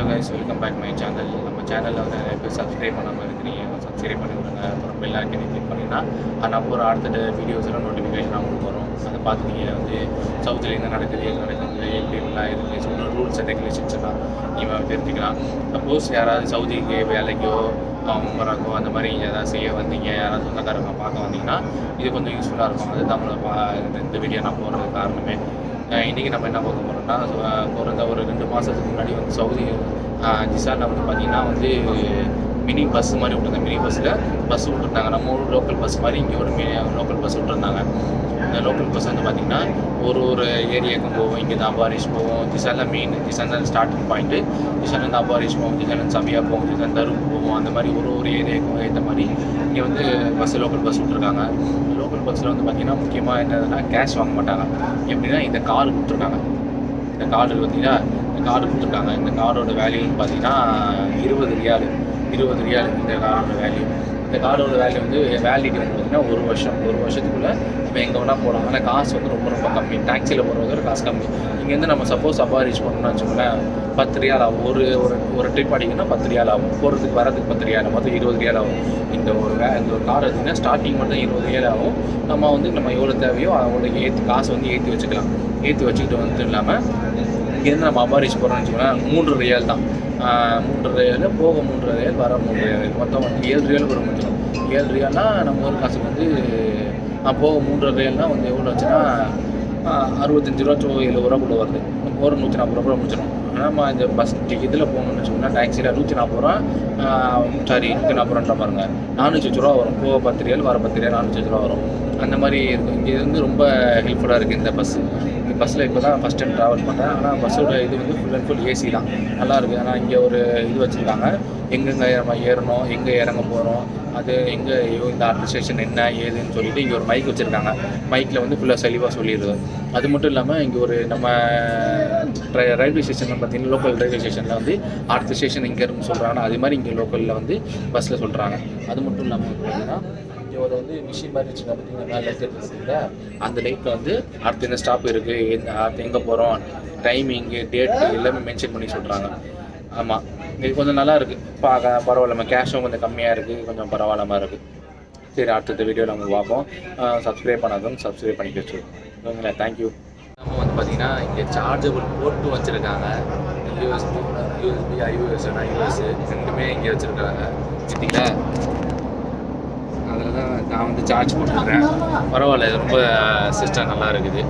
guys, welcome back my channel. நம்ம சேனலில் வந்து நிறைய பேர் சப்ஸ்கிரைப் பண்ணாமல் இருக்கிறீங்க, சப்ஸ்கிரைப் பண்ணி விடுங்க. அப்புறம் பெல் ஐக்கனை கிளிக் பண்ணிங்கன்னா நம்ம ஒரு அடுத்த வீடியோஸ் எல்லாம் நோட்டிஃபிகேஷன் அவங்களுக்கு வரும். அதை பார்த்து நீங்கள் வந்து சவுத்தில் என்ன நடக்குது, எது நடக்குது, எப்படி எல்லாம் இருக்குது சொல்கிற ரூல்ஸ் அண்ட் ரெகுலேஷன்ஸ் எல்லாம் நீங்கள் தெரிஞ்சுக்கலாம். சப்போஸ் யாராவது சவுதிக்கு வேலைக்கோ உமராக்கோ அந்த மாதிரி ஏதாவது செய்ய வந்தீங்க, யாராவது சொந்தக்காரங்க பார்க்க வந்தீங்கன்னா இது கொஞ்சம் யூஸ்ஃபுல்லாக இருக்கும். அதுதான் இந்த வீடியோ நான் போகிறது காரணமே. இன்றைக்கி நம்ம என்ன பார்க்க போகிறோம்னா, பிறந்த ஒரு 2 மாதத்துக்கு முன்னாடி வந்து சவுதி ஜிசானில் வந்து பார்த்திங்கன்னா வந்து மினி பஸ் மாதிரி விட்டுருந்தாங்க. மினி பஸ் விட்டுருந்தாங்க. நம்ம ஊர் லோக்கல் பஸ் மாதிரி இங்கே ஒரு லோக்கல் பஸ் விட்டுருந்தாங்க. இந்த லோக்கல் பஸ் வந்து பார்த்திங்கன்னா ஒரு ஏரியாவுக்கும் போவோம். இங்கே தான் அபாரிஷ் போவோம். ஜிசானில் மெயின் ஜிசானில் ஸ்டார்டிங் பாயிண்ட்டு. ஜிசானில் அபாரிஷ் போவோம், ஜிசானில் சபியா போவோம், ஜிசான் தருக்கு போவோம். அந்த மாதிரி ஒரு ஏரியாவுக்கும் ஏற்ற மாதிரி இங்கே வந்து லோக்கல் பஸ் விட்டுருக்காங்க. லோக்கல் பஸ்ஸில் வந்து பார்த்திங்கன்னா முக்கியமாக என்னதுன்னா கேஷ் வாங்க மாட்டாங்க. எப்படின்னா இந்த கார்டு கொடுத்துருக்காங்க. இந்த கார்டு பார்த்திங்கன்னா இந்த கார்டு கொடுத்துருக்காங்க. இந்த கார்டோட வேல்யூன்னு பார்த்திங்கன்னா 20 ரியால். இந்த கார்டோட வேல்யூ. இந்த கார்டோட வேல்யூ வந்து வேலிடிட்டி வந்து பார்த்திங்கன்னா 1 வருஷம். 1 வருஷத்துக்குள்ளே நம்ம எங்கே வேணால் போகலாம். ஆனால் காசு வந்து ரொம்ப கம்மி. டாக்ஸியில் போகிறவங்க காசு கம்மி. இங்கேருந்து நம்ம சப்போஸ் அபாரிஷ் பண்ணணும்னு வச்சுக்கோங்களேன், 10 ரியால் ஆகும். ஒரு ட்ரிப் அடிக்கணும்னா 10 ரியால் ஆகும். போகிறதுக்கு வரதுக்கு 10 ரியால், மொத்தம் 20 ரியால் ஆகும். இந்த ஒரு கார் எடுத்திங்கன்னா ஸ்டார்டிங் மட்டும் 20 ரியால் ஆகும். நம்ம எவ்வளோ தேவையோ அவ்வளோ காசு வந்து ஏற்றி வச்சுக்கலாம். ஏற்றி வச்சுக்கிட்டு வந்து இல்லாமல் இங்கேருந்து நம்ம அபாரிஷ் போகிறோம்னு வச்சுக்கோங்களேன், 3 ரியால் தான். 3 ரியால் போக 3 ரியால், வர 3 ரியால், மொத்தம் வந்து 7 ரியால் வர முடியும். 7 ரியால்னால் நம்ம ஒரு காசுக்கு வந்து போக 3 ரியால்னால் வந்து எவ்வளோ வச்சுன்னா 65 ரூபா 70 ரூபா கூட வருது. ஒரு 140 ரூபா முடிச்சிடும். நம்ம இந்த பஸ் இதில் போகணும்னு வச்சுக்கோங்கன்னா டாக்ஸியில் 140 ரூபா, 140 ரூபா பாருங்க, 400 ரூபா வரும். போக 10 ரியால், வர 10 ரியால், 400 ரூபா வரும். அந்த மாதிரி இருக்கும். இங்கே வந்து ரொம்ப ஹெல்ப்ஃபுல்லாக இருக்குது இந்த பஸ்ஸு. இந்த பஸ்ஸில் இப்போ தான் ஃபஸ்ட் டைம் ட்ராவல் பண்ணுறேன். ஆனால் பஸ்ஸோட இது வந்து ஃபுல் அண்ட் ஃபுல் ஏசி தான், நல்லாயிருக்கு. ஆனால் இங்கே ஒரு இது வச்சுருக்காங்க, எங்கெங்கே நம்ம ஏறணும், எங்கே இறங்க போகிறோம், அது எங்கே இந்த அடுத்த ஸ்டேஷன் என்ன ஏதுன்னு சொல்லிட்டு இங்கே ஒரு மைக் வச்சுருக்காங்க. மைக்கில் வந்து ஃபுல்லாக தெளிவாக சொல்லிடுது. அது மட்டும் இல்லாமல் இங்கே ஒரு நம்ம ரயில்வே ஸ்டேஷனில் பார்த்திங்கன்னா, லோக்கல் ரயில்வே ஸ்டேஷனில் வந்து அடுத்த ஸ்டேஷன் எங்கே இருக்குன்னு சொல்கிறாங்கன்னா, அது மாதிரி இங்கே லோக்கலில் வந்து பஸ்ஸில் சொல்கிறாங்க. அது மட்டும் இல்லாமல் பார்த்திங்கன்னா இங்கே ஒரு வந்து மிஷின் மாதிரி வச்சுருக்கா பார்த்திங்கன்னா, லைட் இருக்குது. அந்த லைட்டில் வந்து அடுத்த என்ன ஸ்டாப் இருக்குது, அடுத்து எங்கே போகிறோம், டைமிங்கு, டேட்டு எல்லாமே மென்ஷன் பண்ணி சொல்கிறாங்க. ஆமாம், இது கொஞ்சம் நல்லா இருக்குது. பார்க்க பரவாயில்லாம, கேஷும் கொஞ்சம் கம்மியாக இருக்குது, கொஞ்சம் பரவாயில்லாமல் இருக்குது. சரி, அடுத்த வீடியோவில் நம்ம பார்ப்போம். சப்ஸ்கிரைப் பண்ணாதவங்க சப்ஸ்கிரைப் பண்ணி வச்சுருக்கோம். ஓகேங்களா, தேங்க்யூ. நம்ம வந்து பார்த்திங்கன்னா இங்கே சார்ஜபிள் போர்ட்டும் வச்சுருக்காங்க. யூஎஸ்பி, யூஎஸ் ரெண்டுமே இங்கே வச்சுருக்காங்க. சரிங்களா, அதில் தான் நான் வந்து சார்ஜ் போட்டுருக்கேன். பரவாயில்ல, ரொம்ப சிஸ்டம் நல்லா இருக்குது.